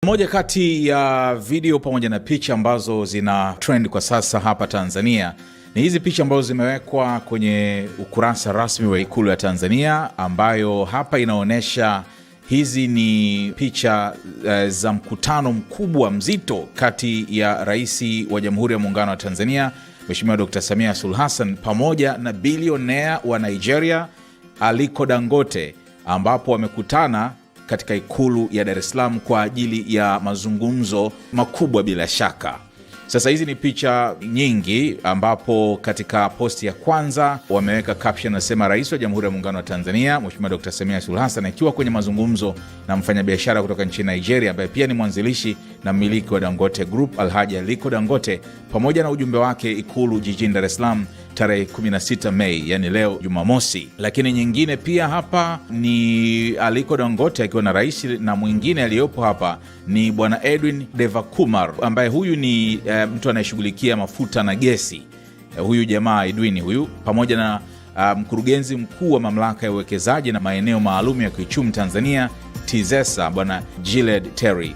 Moja kati ya video pamoja na picha ambazo zina trend kwa sasa hapa Tanzania ni hizi picha ambazo zimewekwa kwenye ukurasa rasmi wa Ikulu ya Tanzania, ambayo hapa inaonyesha hizi ni picha za mkutano mkubwa mzito kati ya Rais wa Jamhuri ya Muungano wa Tanzania Mheshimiwa Dr. Samia Suluhu Hassan pamoja na bilionea wa Nigeria Aliko Dangote, ambapo wamekutana katika Ikulu ya Dar es Salaam kwa ajili ya mazungumzo makubwa bila shaka. Sasa hizi ni picha nyingi, ambapo katika posti ya kwanza wameweka caption nasema Rais wa Jamhuri ya Muungano wa Tanzania Mheshimiwa Dr. Samia Suluhu Hassan akiwa kwenye mazungumzo na mfanyabiashara kutoka nchini Nigeria ambaye pia ni mwanzilishi na mmiliki wa Dangote Group Alhaji Aliko Dangote, pamoja na ujumbe wake Ikulu jijini Dar es Salaam tarehe 16 Mei, yani leo Jumamosi. Lakini nyingine pia hapa ni Aliko Dangote akiwa na rais, na mwingine aliyopo hapa ni Bwana Edwin Devakumar ambaye huyu ni mtu anayeshughulikia mafuta na gesi. Huyu jamaa Edwin huyu pamoja na mkurugenzi mkuu wa mamlaka ya uwekezaji na maeneo maalum ya kiuchumi Tanzania TIZESA Bwana Giled Terry.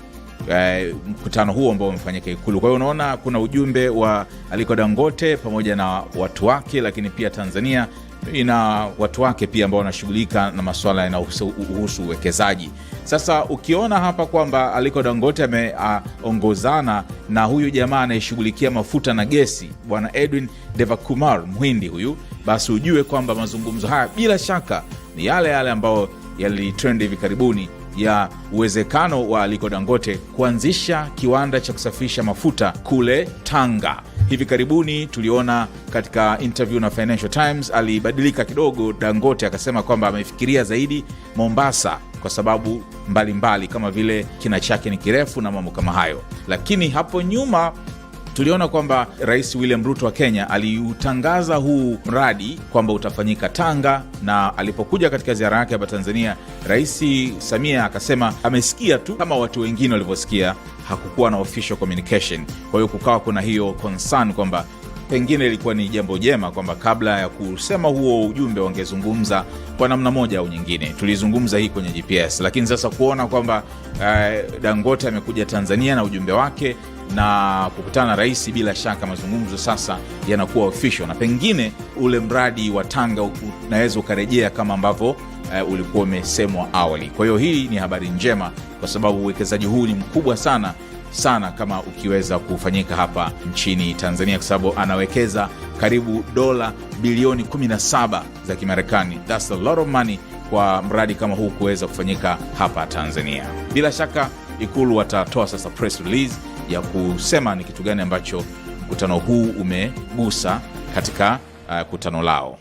Mkutano huo ambao umefanyika Ikulu. Kwa hiyo unaona kuna ujumbe wa Aliko Dangote pamoja na watu wake, lakini pia Tanzania ina watu wake pia ambao wanashughulika na masuala yanayohusu uwekezaji. Sasa ukiona hapa kwamba Aliko Dangote ameongozana na huyu jamaa anayeshughulikia mafuta na gesi Bwana Edwin Devakumar Mhindi huyu, basi ujue kwamba mazungumzo haya bila shaka ni yale ambao yalitrend hivi karibuni ya uwezekano wa Aliko Dangote kuanzisha kiwanda cha kusafisha mafuta kule Tanga. Hivi karibuni tuliona katika interview na Financial Times alibadilika kidogo Dangote, akasema kwamba amefikiria zaidi Mombasa kwa sababu mbalimbali kama vile kina chake ni kirefu na mambo kama hayo. Lakini hapo nyuma tuliona kwamba Rais William Ruto wa Kenya aliutangaza huu mradi kwamba utafanyika Tanga, na alipokuja katika ziara yake hapa Tanzania, Rais Samia akasema amesikia tu kama watu wengine walivyosikia, hakukuwa na official communication. Kwa hiyo kukawa kuna hiyo concern kwamba pengine ilikuwa ni jambo jema kwamba kabla ya kusema huo ujumbe wangezungumza kwa namna moja au nyingine. Tulizungumza hii kwenye GPS, lakini sasa kuona kwamba Dangote amekuja Tanzania na ujumbe wake na kukutana na rais, bila shaka mazungumzo sasa yanakuwa official, na pengine ule mradi wa Tanga unaweza ukarejea kama ambavyo ulikuwa umesemwa awali. Kwa hiyo hii ni habari njema kwa sababu uwekezaji huu ni mkubwa sana kama ukiweza kufanyika hapa nchini Tanzania, kwa sababu anawekeza karibu dola bilioni 17 za Kimarekani. That's a lot of money kwa mradi kama huu kuweza kufanyika hapa Tanzania. Bila shaka Ikulu watatoa sasa press release ya kusema ni kitu gani ambacho mkutano huu umegusa katika kutano lao.